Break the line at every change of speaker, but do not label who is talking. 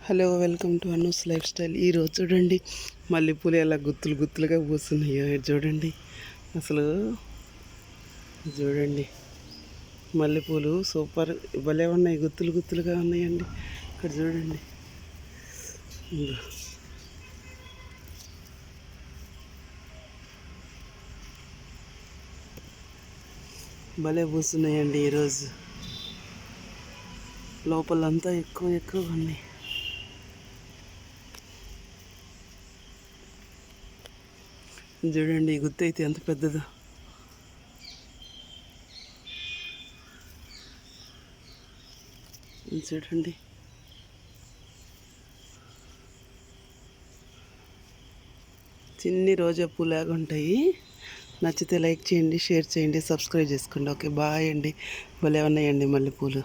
Hello, welcome to Anu's lifestyle. ఈరోజు చూడండి మల్లెపూలు ఎలా గుత్తులు గుత్తులుగా పూస్తున్నాయో చూడండి. అసలు చూడండి మల్లెపూలు సూపర్ భలే ఉన్నాయి, గుత్తులు గుత్తులుగా ఉన్నాయండి. ఇక్కడ చూడండి, భలే పూస్తున్నాయండి. ఈరోజు లోపలంతా ఎక్కువగా ఉన్నాయి. చూడండి, ఈ గుత్తి అయితే ఎంత పెద్దదో. చూడండి, చిన్ని రోజా పూలాగా ఉంటాయి. నచ్చితే లైక్ చేయండి, షేర్ చేయండి, సబ్స్క్రైబ్ చేసుకోండి. ఓకే, బాయ్ అండి. భలే ఉన్నాయండి మల్లెపూలు.